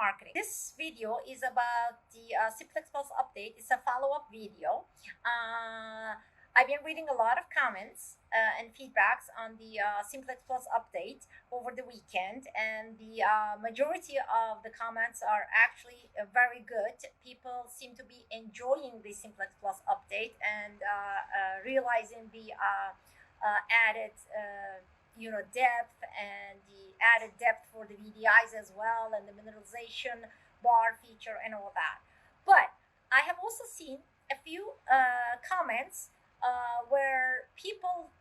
marketing. This video is about the Simplex Plus update. It's a follow-up video. I've been reading a lot of comments and feedbacks on the Simplex Plus update over the weekend, and the majority of the comments are actually very good. People seem to be enjoying the Simplex Plus update and realizing the added depth and the added depth for the VDIs as well, and the mineralization bar feature and all that. But I have also seen a few comments where people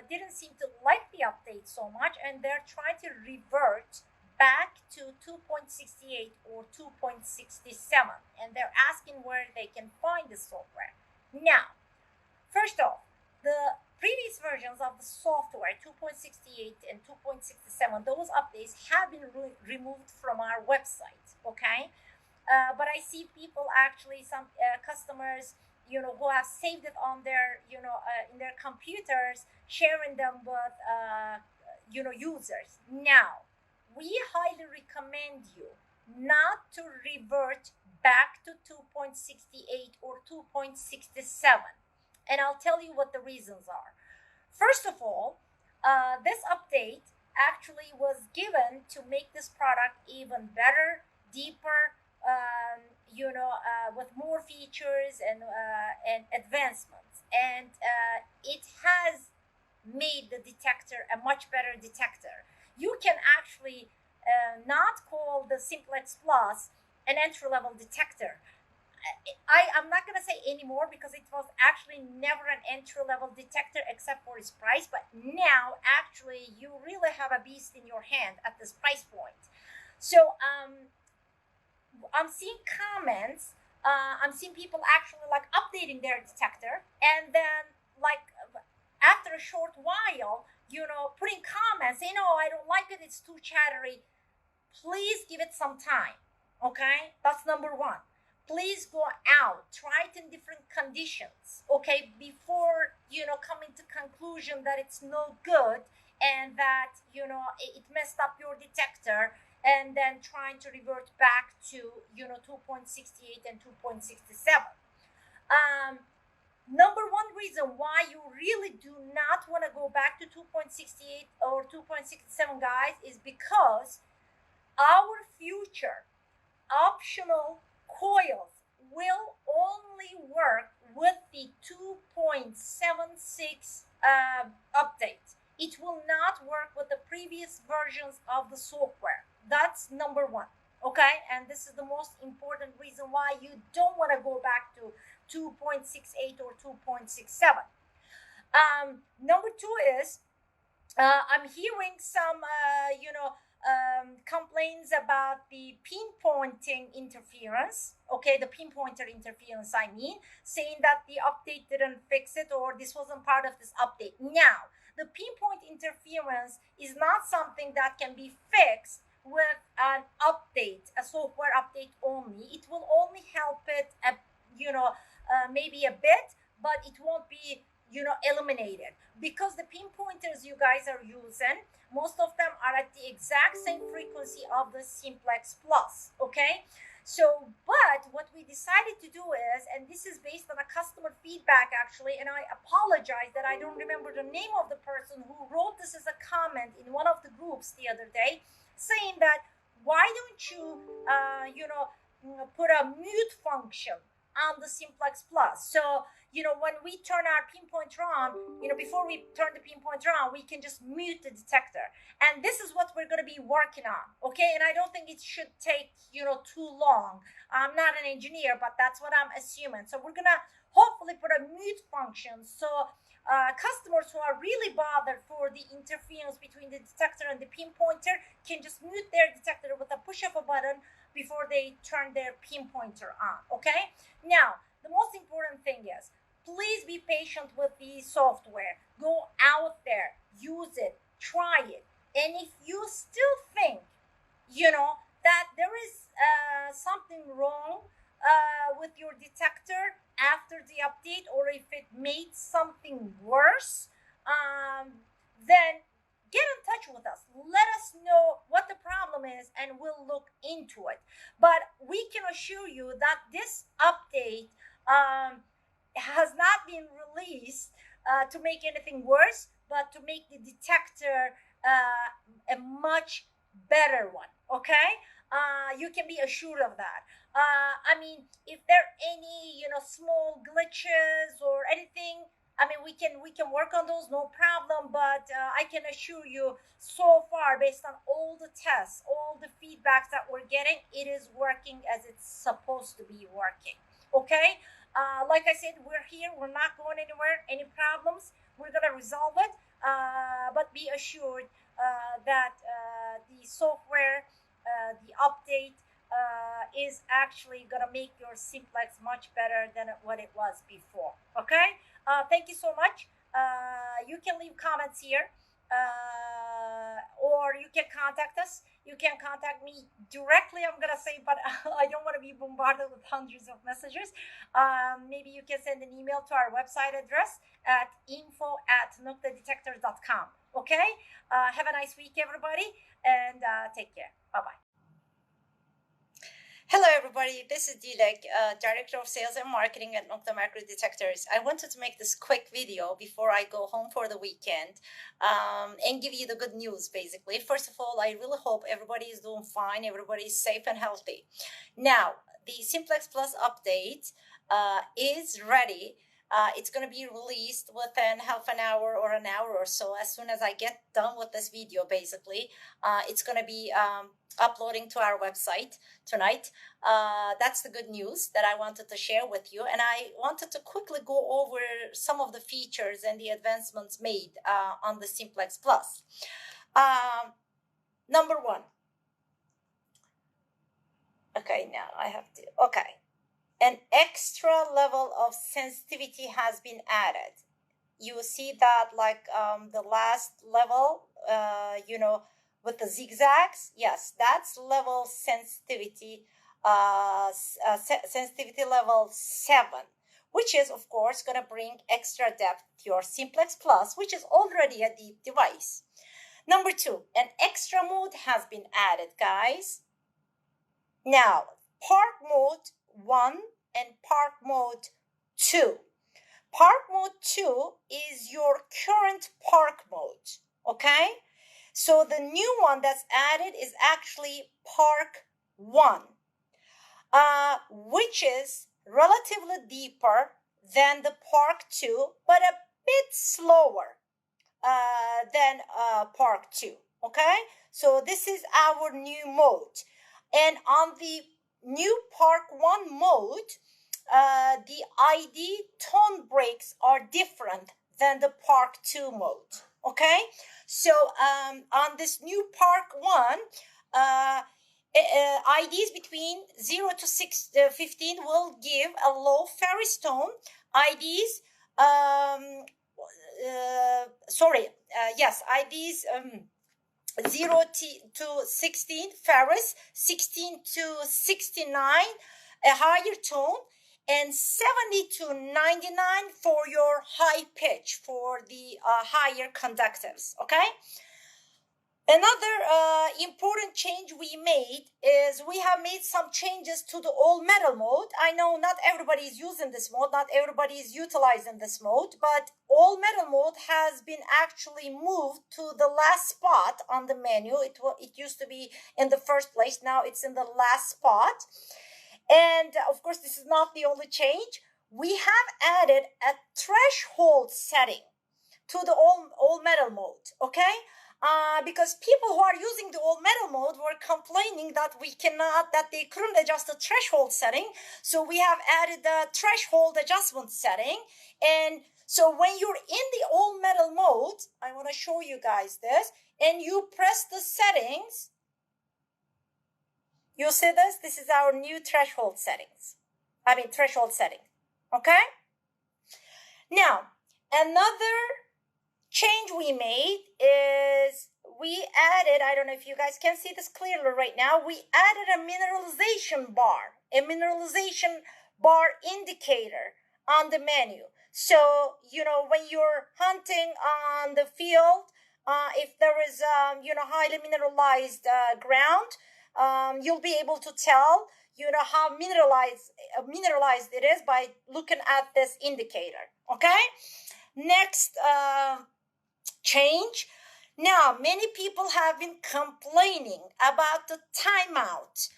didn't seem to like the update so much, and they're trying to revert back to 2.68 or 2.67, and they're asking where they can find the software. Now, first off, the previous versions of the software, 2.68 and 2.67, those updates have been removed from our website, okay? But I see people actually, some customers, who have saved it on their, in their computers, sharing them with, users. Now, we highly recommend you not to revert back to 2.68 or 2.67. And I'll tell you what the reasons are. First of all, this update actually was given to make this product even better, deeper, with more features and advancements. And it has made the detector a much better detector. You can actually not call the Simplex Plus an entry-level detector. I'm not going to say anymore because it was actually never an entry-level detector except for its price. But now, actually, you really have a beast in your hand at this price point. So I'm seeing comments. I'm seeing people actually like updating their detector, and then like after a short while, putting comments saying, "Oh, I don't like it. It's too chattery." Please give it some time. Okay, that's number one. Please go out, try it in different conditions, okay, before, coming to conclusion that it's no good and that, it messed up your detector, and then trying to revert back to, 2.68 and 2.67. Number one reason why you really do not want to go back to 2.68 or 2.67, guys, is because our future optional coils will only work with the 2.76 update. It will not work with the previous versions of the software. That's number one, okay? And this is the most important reason why you don't want to go back to 2.68 or 2.67. Number two is I'm hearing some, complaints about the pinpointing interference, okay, the pinpointer interference, saying that the update didn't fix it or this wasn't part of this update. Now, the pinpoint interference is not something that can be fixed with an update, a software update only. It will only help it, maybe a bit, but it won't be, eliminated, because the pinpointers you guys are using, most of them are at the exact same frequency of the Simplex Plus, okay? So, but what we decided to do is, and this is based on a customer feedback actually, and I apologize that I don't remember the name of the person who wrote this as a comment in one of the groups the other day, saying that, why don't you, put a mute function on the Simplex Plus? So, when we turn our pinpointer on, before we turn the pinpointer on, we can just mute the detector. And this is what we're going to be working on, okay? And I don't think it should take, too long. I'm not an engineer, but that's what I'm assuming. So we're going to hopefully put a mute function so customers who are really bothered for the interference between the detector and the pinpointer can just mute their detector with a push of a button before they turn their pinpointer on, okay? Now, the most important thing is, please be patient with the software. Go out there, use it, try it. And if you still think, that there is something wrong with your detector after the update, or if it made something worse, then get in touch with us. Let us know what the problem is and we'll look into it. But we can assure you that this update has not been released to make anything worse, but to make the detector a much better one. Okay, you can be assured of that. I mean, if there are any small glitches or anything, I mean, we can work on those, no problem. But I can assure you, so far, based on all the tests, all the feedbacks that we're getting, it is working as it's supposed to be working. Okay. Like I said, we're here. We're not going anywhere. Any problems, we're gonna resolve it. But be assured that the software, the update, is actually gonna make your simplex much better than what it was before. Okay. Thank you so much. You can leave comments here, or you can contact us. You can contact me directly, I'm gonna say, but I don't want to be bombarded with hundreds of messages. Maybe you can send an email to our website address at info@noktadetector.com. Okay. Have a nice week, everybody, and take care. Bye-bye. Hello, everybody. This is Dilek, Director of Sales and Marketing at Nokta Makro Detectors. I wanted to make this quick video before I go home for the weekend and give you the good news, basically. First of all, I really hope everybody is doing fine. Everybody is safe and healthy. Now, the Simplex Plus update is ready. It's going to be released within half an hour or an hour or so. As soon as I get done with this video, basically, it's going to be uploading to our website tonight. That's the good news that I wanted to share with you. And I wanted to quickly go over some of the features and the advancements made on the Simplex Plus. Number one. Okay, now I have to, okay. An extra level of sensitivity has been added. You see that like the last level, with the zigzags. Yes, that's level sensitivity, sensitivity level 7, which is, of course, going to bring extra depth to your Simplex Plus, which is already a deep device. Number 2, an extra mode has been added, guys. Now, park mode 1 and park mode 2. Park mode 2 is your current park mode, okay? So the new one that's added is actually park 1, which is relatively deeper than the park 2, but a bit slower than park 2, okay? So this is our new mode. And on the new park 1 mode, the ID tone breaks are different than the park 2 mode, okay? So on this new park 1, IDs between 0 to 15 will give a low Ferris tone. IDs, IDs 0 to 16 Ferris, 16 to 69 a higher tone, and 70 to 99 for your high pitch, for the higher conductives, okay? Another important change we made is we have made some changes to the all metal mode. I know not everybody is using this mode, not everybody is utilizing this mode, but all metal mode has been actually moved to the last spot on the menu. It used to be in the first place, now it's in the last spot. And of course, this is not the only change. We have added a threshold setting to the all metal mode, okay? Because people who are using the all metal mode were complaining that they couldn't adjust the threshold setting. So we have added the threshold adjustment setting. And so when you're in the all metal mode, I want to show you guys this, and you press the settings, you see this? This is our new threshold setting, okay? Now, another change we made is we added, I don't know if you guys can see this clearly right now, we added a mineralization bar indicator on the menu. So, when you're hunting on the field, if there is, highly mineralized ground, you'll be able to tell, how mineralized it is by looking at this indicator. Okay. Next change. Now, many people have been complaining about the timeout,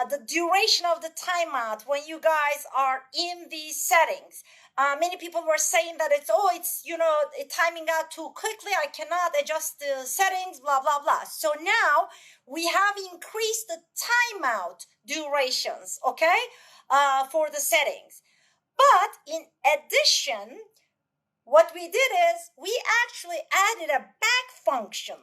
the duration of the timeout when you guys are in these settings. Many people were saying that it's timing out too quickly. I cannot adjust the settings, blah, blah, blah. So now we have increased the timeout durations, okay, for the settings. But in addition, what we did is we actually added a back function.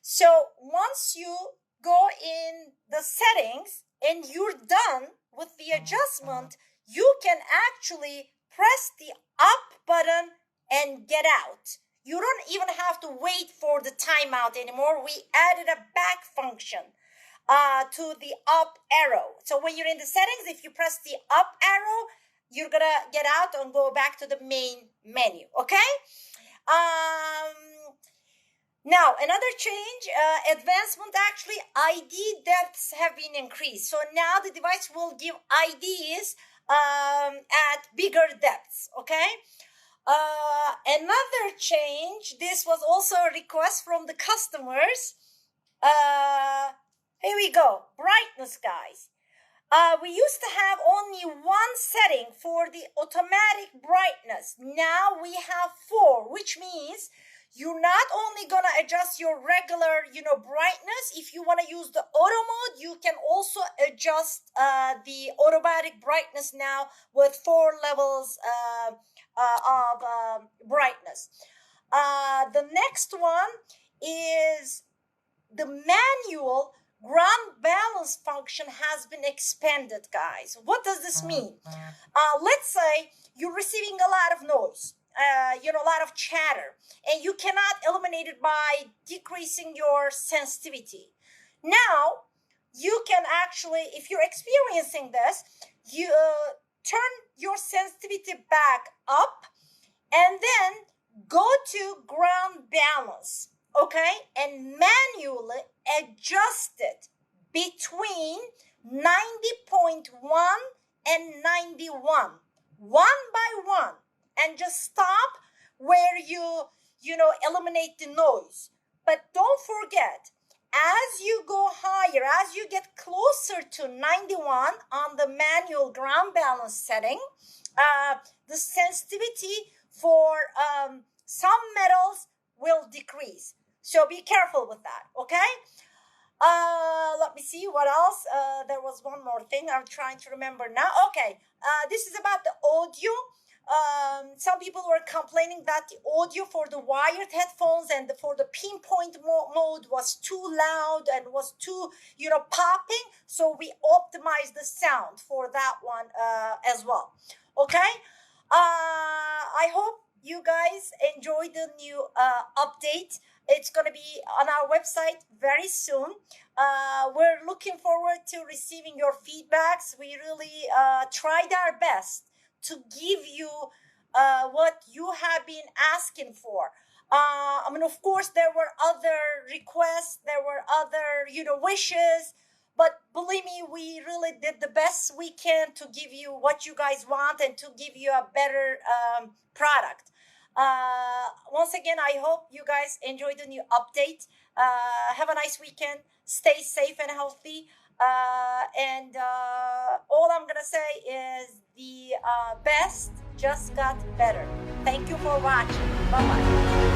So once you go in the settings and you're done with the adjustment, you can actually press the up button and get out. You don't even have to wait for the timeout anymore. We added a back function to the up arrow. So when you're in the settings, if you press the up arrow, you're gonna get out and go back to the main menu, okay? Now, another change, advancement, actually, ID depths have been increased. So now the device will give IDs at bigger depths, okay? Another change, this was also a request from the customers. Here we go, brightness, guys. We used to have only one setting for the automatic brightness. Now we have 4, which means you're not only going to adjust your regular, brightness. If you want to use the auto mode, you can also adjust the automatic brightness now with 4 levels of brightness. The next one is the manual ground balance function has been expanded, guys. What does this mean? Let's say you're receiving a lot of noise, a lot of chatter, and you cannot eliminate it by decreasing your sensitivity. Now, you can actually, if you're experiencing this, you turn your sensitivity back up and then go to ground balance. Okay, and manually adjust it between 90.1 and 91, one by one, and just stop where you eliminate the noise. But don't forget, as you go higher, as you get closer to 91 on the manual ground balance setting, the sensitivity for some metals will decrease. So be careful with that, okay? Let me see what else. There was one more thing I'm trying to remember now. Okay, this is about the audio. Some people were complaining that the audio for the wired headphones and for the pinpoint mode was too loud and was too, popping. So we optimized the sound for that one as well, okay? I hope you guys enjoyed the new update. It's going to be on our website very soon. We're looking forward to receiving your feedbacks. We really tried our best to give you what you have been asking for. Of course, there were other requests, there were other, wishes, but believe me, we really did the best we can to give you what you guys want and to give you a better product. Once again, I hope you guys enjoyed the new update. Have a nice weekend. Stay safe and healthy. And all I'm going to say is the best just got better. Thank you for watching. Bye-bye.